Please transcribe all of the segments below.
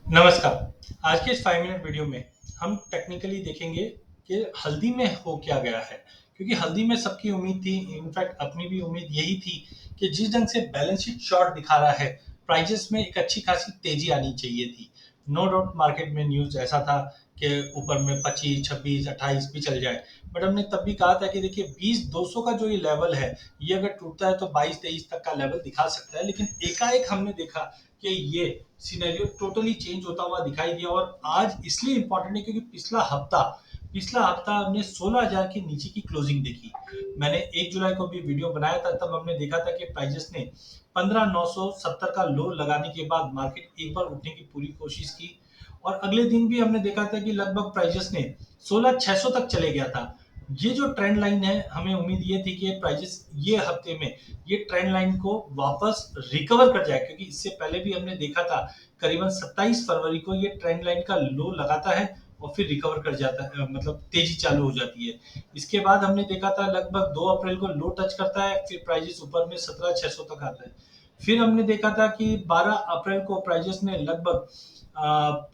नमस्कार। आज के इस 5 मिनट वीडियो में हम टेक्निकली देखेंगे कि हल्दी में हो क्या गया है। क्योंकि हल्दी में सबकी उम्मीद थी, इनफैक्ट अपनी भी उम्मीद यही थी कि जिस ढंग से बैलेंस शीट चार्ट दिखा रहा है, प्राइजेस में एक अच्छी खासी तेजी आनी चाहिए थी। नो डाउट मार्केट में न्यूज़ ऐसा था कि ऊपर में 25, 26, 28 भी चल जाए। बट हमने तब भी कहा था कि देखिए 20-200 का जो ये लेवल है, ये अगर टूटता है तो 22-23 तक का लेवल दिखा सकता है। लेकिन एकाएक हमने देखा कि ये सिनेरियो टोटली चेंज होता हुआ दिखाई दिया। और आज इसलिए इंपॉर्टेंट है क्योंकि पिछला हफ्ता हमने 16,000 के नीचे की क्लोजिंग देखी। मैंने 1 जुलाई को भी वीडियो बनाया था, तब हमने देखा था कि प्राइजेस ने 15,970 का लो लगाने के बाद मार्केट एक बार उठने की पूरी कोशिश की। और अगले दिन भी हमने देखा था कि लगभग प्राइजेस ने 16,600 तक चले गया था। ये जो ट्रेंड लाइन है, हमें उम्मीद ये थी कि प्राइजेस ये हफ्ते में ये ट्रेंड लाइन को वापस रिकवर कर जाए, क्योंकि इससे पहले भी हमने देखा था करीबन 27 फरवरी को ये ट्रेंड लाइन का लो लगाता है और फिर रिकवर कर जाता है, मतलब तेजी चालू हो जाती है। इसके बाद हमने देखा था लगभग 2 अप्रैल को लो टच करता है, फिर प्राइजेस ऊपर में 17,600 तक आता है। फिर हमने देखा था कि 12 अप्रैल को प्राइजेस ने लगभग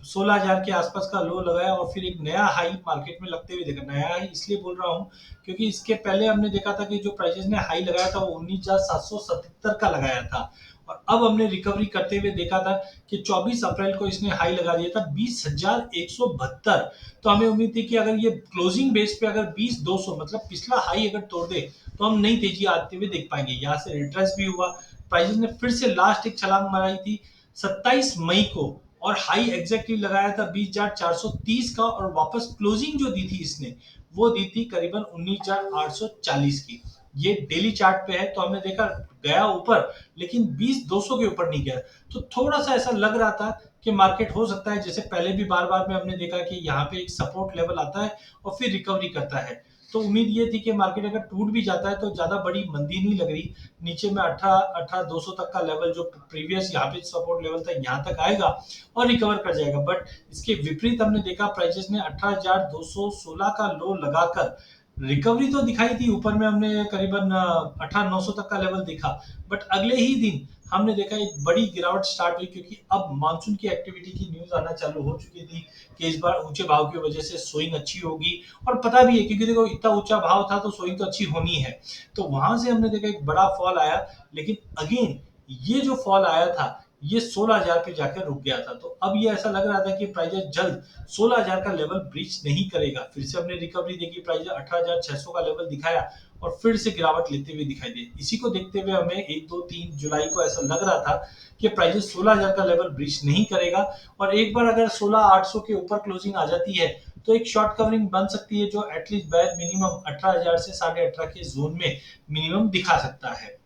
16,000 के आसपास का लो लगाया और फिर एक नया हाई मार्केट में लगते हुए देखा। नया हाई इसलिए बोल रहा हूँ क्योंकि इसके पहले हमने देखा था कि जो प्राइसेस ने हाई लगाया था वो 19,777 का लगाया था। और अब हमने रिकवरी करते हुए देखा था कि 24 अप्रैल को इसने हाई लगा दिया था 20,172। तो हमें उम्मीद थी कि अगर ये क्लोजिंग बेस पे अगर 20,200 मतलब पिछला हाई अगर तोड़ दे तो हम नई तेजी आते हुए देख पाएंगे। यहाँ से रिट्रेस भी हुआ, प्राइसेस ने फिर से लास्ट एक छलांग मारी थी 27 मई को और हाई एग्जैक्टली लगाया था 20,430 का। और वापस क्लोजिंग जो दी थी इसने वो दी थी करीबन 19,840 की। ये डेली चार्ट पे है तो हमने देखा गया ऊपर, लेकिन 20,200 के ऊपर नहीं गया। तो थोड़ा सा ऐसा लग रहा था कि मार्केट हो सकता है, जैसे पहले भी बार बार में हमने देखा कि यहाँ पे एक सपोर्ट लेवल आता है और फिर रिकवरी करता है। तो उम्मीद ये थी कि मार्केट अगर टूट भी जाता है तो ज्यादा बड़ी मंदी नहीं लग रही। नीचे में 18,200 तक का लेवल जो प्रीवियस यहाँ पे सपोर्ट लेवल था यहाँ तक आएगा और रिकवर कर जाएगा। बट इसके विपरीत हमने देखा प्राइसेस ने 18,216 का लो लगाकर रिकवरी तो दिखाई थी, ऊपर में हमने करीबन 18,900 तक का लेवल देखा। बट अगले ही दिन हमने देखा एक बड़ी गिरावट स्टार्ट हुई, क्योंकि अब मानसून की एक्टिविटी की न्यूज आना चालू हो चुकी थी कि इस बार ऊंचे भाव की वजह से सोइंग अच्छी होगी। और पता भी है क्योंकि देखो इतना ऊंचा भाव था तो सोइंग तो अच्छी होनी है। तो वहां से हमने देखा एक बड़ा फॉल आया। लेकिन अगेन ये जो फॉल आया था ये 16,000 पे जाकर रुक गया था। तो अब ये ऐसा लग रहा था कि प्राइस जल्द 16,000 का लेवल ब्रीच नहीं करेगा। फिर से हमने रिकवरी देखी, प्राइस 18,600 का लेवल दिखाया और फिर से गिरावट लेते हुए दिखाई दी। इसी को देखते हुए हमें 1, 2, 3 जुलाई को ऐसा लग रहा था कि प्राइस 16,000 का लेवल ब्रीच नहीं करेगा। और एक बार अगर 16,800 के ऊपर क्लोजिंग आ जाती है तो एक शॉर्ट कवरिंग बन सकती है, जो एटलीस्ट बैर मिनिमम 18,000 से 18,500 के जोन में मिनिमम दिखा सकता है।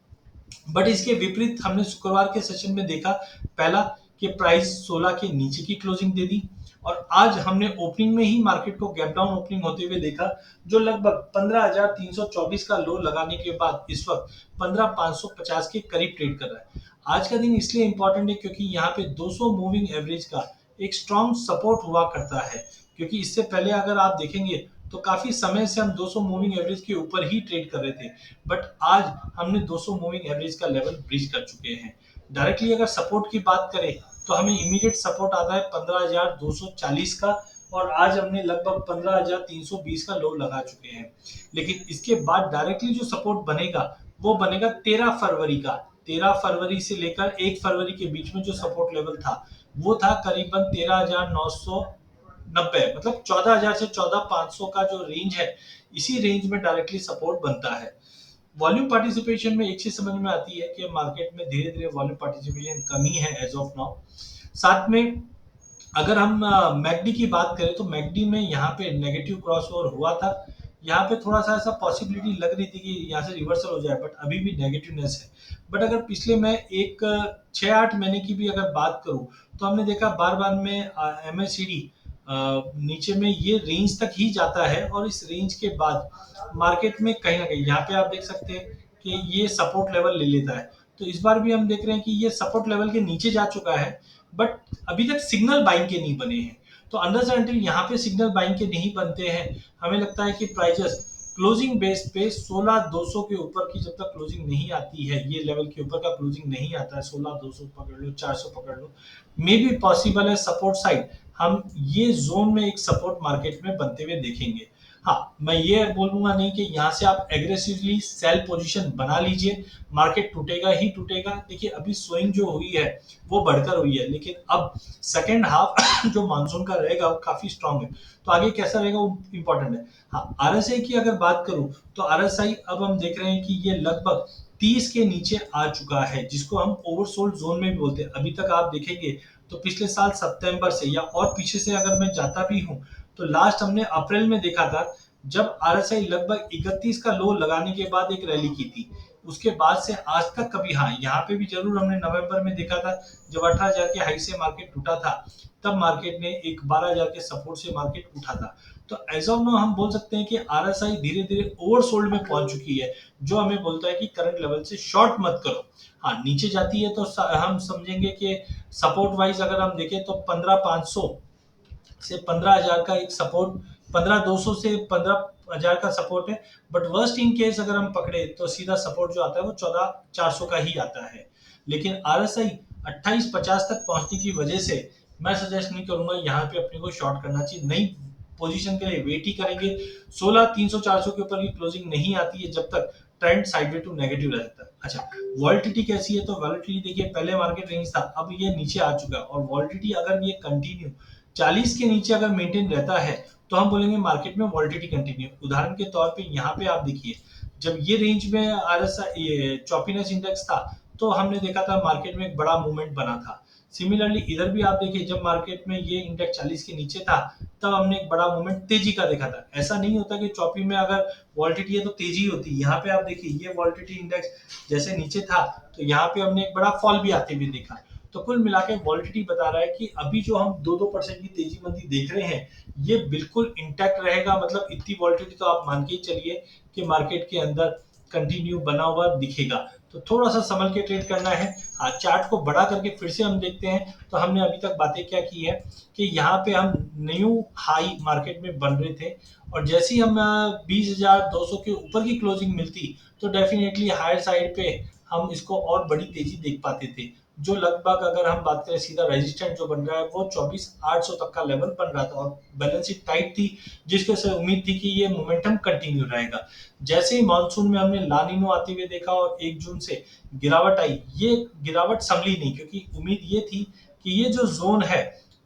बट इसके विपरीत हमने शुक्रवार के सेशन में देखा, पहला कि प्राइस 16 के नीचे की क्लोजिंग दे दी। और आज हमने ओपनिंग में ही मार्केट को गैप डाउन ओपनिंग होते हुए देखा, जो लगभग 15,324 का लो लगाने के बाद इस वक्त 15,550 के करीब ट्रेड कर रहा है। आज का दिन इसलिए इंपॉर्टेंट है क्योंकि यहाँ पे 200 मूविंग एवरेज का एक स्ट्रॉन्ग सपोर्ट हुआ करता है। क्योंकि इससे पहले अगर आप देखेंगे तो काफी समय से हम 200 मूविंग एवरेज के ऊपर ही ट्रेड कर रहे थे। बट आज हमने 200 मूविंग एवरेज का लेवल ब्रीच कर चुके हैं। डायरेक्टली अगर सपोर्ट की बात करें तो हमें इमीडिएट सपोर्ट आता है 15,240 का। और आज हमने लगभग 15,320 का लो लगा चुके हैं। लेकिन इसके बाद डायरेक्टली जो सपोर्ट बनेगा वो बनेगा 13 फरवरी का। 13 फरवरी से लेकर 1 फरवरी के बीच में जो सपोर्ट लेवल था वो था करीबन 13,990, मतलब 14,000 से 14,500 का जो रेंज है, इसी रेंज में डायरेक्टली सपोर्ट बनता है। वॉल्यूम पार्टिसिपेशन में एक चीज समझ में आती है कि मार्केट में धीरे धीरे वॉल्यूम पार्टिसिपेशन कमी है एज ऑफ नाउ। साथ में अगर हम मैकडी की बात करें तो मैकडी में यहाँ पे नेगेटिव क्रॉसओवर हुआ था। यहाँ पे थोड़ा सा ऐसा पॉसिबिलिटी लग रही थी कि यहाँ से रिवर्सल हो जाए, बट अभी भी नेगेटिवनेस है। बट अगर पिछले मैं एक 6-8 महीने की भी अगर बात करूं तो हमने देखा बार बार में एमएसीडी नीचे में ये रेंज तक ही जाता है और इस रेंज के बाद मार्केट में कहीं ना कहीं यहाँ पे आप देख सकते हैं कि ये सपोर्ट लेवल ले लेता है। तो इस बार भी हम देख रहे हैं कि ये सपोर्ट लेवल के नीचे जा चुका है, बट अभी तक सिग्नल बाइंग के नहीं बने हैं। तो अंदर से अंटिल यहाँ पे सिग्नल बाइंग के नहीं बनते हैं, हमें लगता है कि प्राइजेस क्लोजिंग बेस पे 16,200 के ऊपर की जब तक क्लोजिंग नहीं आती है, ये लेवल के ऊपर का क्लोजिंग नहीं आता है, 16,200 पकड़ लो, 400 पकड़ लो, मे बी पॉसिबल है सपोर्ट साइड हम ये जोन में एक सपोर्ट मार्केट में बनते हुए देखेंगे। हाँ, मैं ये बोलूंगा नहीं कि यहाँ से आप एग्रेसिवली सेल पोजीशन बना लीजिए, मार्केट टूटेगा ही टूटेगा। देखिए अभी स्विंग जो हुई है वो बढ़कर हुई है, लेकिन अब सेकेंड हाफ जो मानसून का रहेगा वो काफी स्ट्रांग है, तो आगे कैसा रहेगा वो इंपॉर्टेंट है। हाँ, आरएसआई की अगर बात करूं तो आरएसआई अब हम देख रहे हैं कि ये लगभग 30 के नीचे आ चुका है, जिसको हम ओवरसोल्ड जोन में भी बोलते हैं। अभी तक आप देखेंगे तो पिछले साल सितंबर से या और पीछे से अगर मैं जाता भी हूं तो लास्ट हमने अप्रैल में देखा था, जब आरएसआई लगभग 31 का लो लगाने के बाद एक रैली की थी। उसके बाद से आज तक कभी, हाँ यहाँ पे भी जरूर हमने नवंबर में देखा था जब 18,000 के हाई से मार्केट टूटा था, तब मार्केट ने एक 12,000 के सपोर्ट से मार्केट उठा था। तो एज ऑफ नाउ हम बोल सकते हैं कि आरएसआई धीरे धीरे ओवरसोल्ड में पहुंच चुकी है, जो हमें बोलता है कि करंट लेवल से शॉर्ट मत करो। हाँ, नीचे जाती है तो हम समझेंगे कि सपोर्ट वाइज अगर हम देखें तो 15,500 से 15,000 का एक सपोर्ट, 15,200 से 15,000 का सपोर्ट है। बट वर्स्ट इन केस अगर हम पकड़े तो सीधा सपोर्ट जो आता है वो 14,400 का ही आता है। लेकिन आरएसआई 28,50 तक पहुंचने की वजह से मैं सजेस्ट नहीं करूंगा यहाँ पे अपने को शॉर्ट करना चाहिए। नई पोजीशन के लिए वेट ही करेंगे। 16,300 400 के ऊपर की क्लोजिंग नहीं आती है जब तक ट्रेंड साइडवे टू नेगेटिव रहता है। अच्छा, वॉलिटिलिटी कैसी है? तो वॉलिटिलिटी देखिए, पहले मार्केट रेंज था, अब ये नीचे आ चुका है, और वॉलिटिलिटी अगर ये कंटिन्यू 40 के नीचे अगर मेंटेन रहता है तो हम बोलेंगे मार्केट में वॉलिटिलिटी कंटिन्यू। उदाहरण के तौर पे यहाँ पे आप देखिए, जब ये रेंज में आरएसआई ये चॉपीनेस इंडेक्स था तो हमने देखा था मार्केट में एक बड़ा मूवमेंट बना था। सिमिलरली इधर भी आप देखिए, जब मार्केट में ये इंडेक्स 40 के नीचे था तब हमने एक बड़ा मूवमेंट तेजी का देखा था। ऐसा नहीं होता कि चॉपी में अगर वॉलिटिलिटी है तो तेजी होती है। यहाँ पे आप देखिए, ये वॉलिटिलिटी इंडेक्स जैसे नीचे था तो यहाँ पे हमने एक बड़ा फॉल भी आते हुए देखा। तो कुल मिला के वॉलिटिलिटी बता रहा है कि अभी जो हम 2-2% की तेजी मंदी देख रहे हैं ये बिल्कुल इंटैक्ट रहेगा। मतलब इतनी वॉलिटिलिटी तो आप मान के ही चलिए कि मार्केट के अंदर कंटिन्यू बना हुआ दिखेगा। तो थोड़ा सा संभल के ट्रेड करना है। हाँ, चार्ट को बड़ा करके फिर से हम देखते हैं तो हमने अभी तक बातें क्या की है कि यहाँ पे हम न्यू हाई मार्केट में बन रहे थे, और जैसे ही हम 20,200 के ऊपर की क्लोजिंग मिलती तो डेफिनेटली हायर साइड पे हम इसको और बड़ी तेजी देख पाते थे। जो लगभग अगर हम बात करें सीधा रेजिस्टेंट जो बन रहा है वो 24,800 तक का लेवल बन रहा था, और बैलेंस शीट टाइट थी, जिसके से उम्मीद थी कि ये मोमेंटम कंटिन्यू रहेगा। जैसे ही मानसून में हमने लानिनो आते हुए देखा और 1 जून से गिरावट आई, ये गिरावट संभली नहीं, क्योंकि उम्मीद ये थी कि ये जो जोन है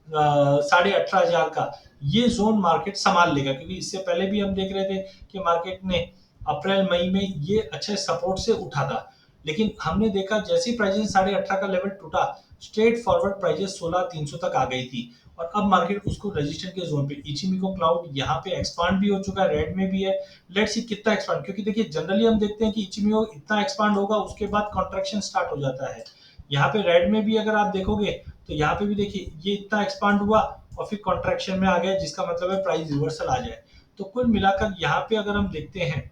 18,500 का, ये जोन मार्केट संभाल लेगा, क्योंकि इससे पहले भी हम देख रहे थे कि मार्केट ने अप्रैल मई में ये अच्छे सपोर्ट से उठा था। लेकिन हमने देखा जैसे ही प्राइजेस 18,500 का लेवल टूटा, स्ट्रेट फॉरवर्ड प्राइजेस 16,300 तक आ गई थी, और अब मार्केट उसको रेजिस्टेंट के जोन पे, इचिमिको क्लाउड यहाँ पे एक्सपांड भी हो चुका है, रेड में भी है। लेट्स सी कितना एक्सपांड, क्योंकि देखिए जनरली हम देखते हैं कि इचिमिको इतना एक्सपांड होगा उसके बाद कॉन्ट्रैक्शन स्टार्ट हो जाता है। यहाँ पे रेड में भी अगर आप देखोगे तो यहाँ पे भी देखिए ये इतना एक्सपांड हुआ और फिर कॉन्ट्रैक्शन में आ गया, जिसका मतलब है प्राइस रिवर्सल आ जाए। तो कुल मिलाकर यहाँ पे अगर हम देखते हैं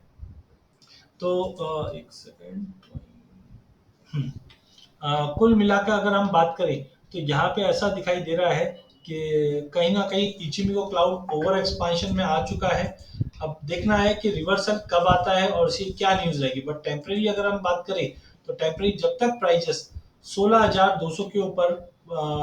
तो एक सेकेंड, कुल मिलाकर अगर हम बात करें तो यहाँ पे ऐसा दिखाई दे रहा है कि कहीं ना कहीं इचिमिको क्लाउड ओवर एक्सपांशन में आ चुका है। अब देखना है कि रिवर्सल कब आता है और इसकी क्या न्यूज रहेगी। बट टेम्परेरी अगर हम बात करें तो टेम्परेरी जब तक प्राइजेस 16,200 के ऊपर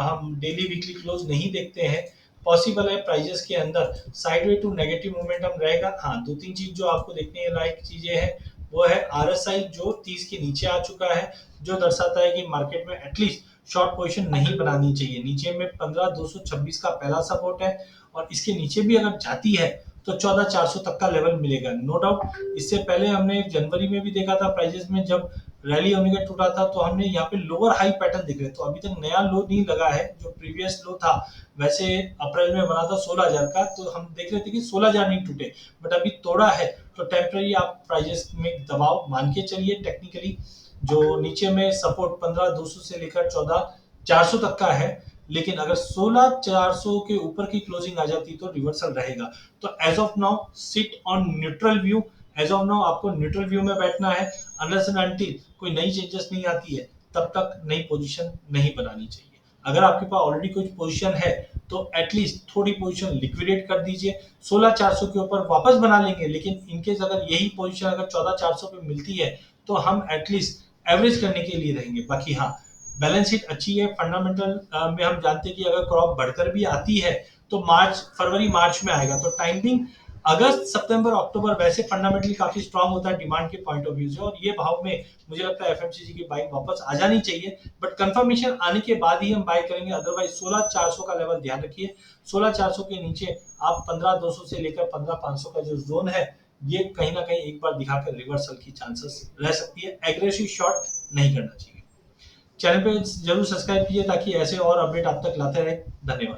हम डेली वीकली क्लोज नहीं देखते हैं, पॉसिबल है प्राइजेस के अंदर साइडवे टू नेगेटिव मोमेंटम रहेगा। हाँ, दो तीन चीज जो आपको देखने लायक चीजें हैं वो है आरएसआई जो 30 के नीचे आ चुका है, जो दर्शाता है कि मार्केट में एटलीस्ट शॉर्ट पोजीशन नहीं बनानी चाहिए। नीचे में 15,226 का पहला सपोर्ट है, और इसके नीचे भी अगर जाती है तो 14,400 तक का लेवल मिलेगा, नो डाउट। इससे पहले हमने जनवरी में भी देखा था प्राइजेस में जब रैली होने का टूटा था तो हमने यहाँ पे लोअर हाई पैटर्न दिख रहे, तो अभी तक नया लो नहीं लगा है। जो प्रीवियस लो था वैसे अप्रैल में बना था 16,000 का, तो हम देख रहे थे कि 16,000 नहीं टूटे, बट अभी तोड़ा है। तो टेम्पररी आप प्राइजेस में दबाव मान के चलिए। टेक्निकली जो नीचे में सपोर्ट 15,200 से लेकर 14,400 तक का है, लेकिन अगर 16,400 के ऊपर की क्लोजिंग आ जाती तो रिवर्सल रहेगा। तो as of now sit on neutral view. As of now आपको न्यूट्रल व्यू में बैठना है, अनलेस एंड अनटिल कोई नई चेंजेस नहीं आती है तब तक नई पोजीशन नहीं बनानी चाहिए। अगर आपके पास ऑलरेडी कुछ पोजीशन है तो एटलीस्ट थोड़ी पोजीशन लिक्विडेट कर दीजिए। 16,400 के ऊपर वापस बना लेंगे, लेकिन इनकेस अगर यही पोजीशन अगर 14,400 पे मिलती है तो हम एटलीस्ट एवरेज करने के लिए रहेंगे। बाकी हाँ, बैलेंस शीट अच्छी है, फंडामेंटल में हम जानते हैं कि अगर क्रॉप बढ़कर भी आती है तो फरवरी मार्च में आएगा, तो टाइमिंग अगस्त सितंबर अक्टूबर वैसे फंडामेंटली काफी स्ट्रांग होता है डिमांड के पॉइंट ऑफ व्यू से, और ये भाव में मुझे लगता है एफएमसीजी की बाइंग वापस आ जानी चाहिए। बट कंफर्मेशन आने के बाद ही हम बाय करेंगे, अदरवाइज 16,400 का लेवल ध्यान रखिए। 16,400 के नीचे आप 15,200 से लेकर 15,500 का जो जोन है, ये कहीं ना कहीं एक बार दिखाकर रिवर्सल की चांसेस रह सकती है। एग्रेसिव शॉर्ट नहीं करना चाहिए। चैनल पे जरूर सब्सक्राइब कीजिए ताकि ऐसे और अपडेट आप तक लाते रहे। धन्यवाद।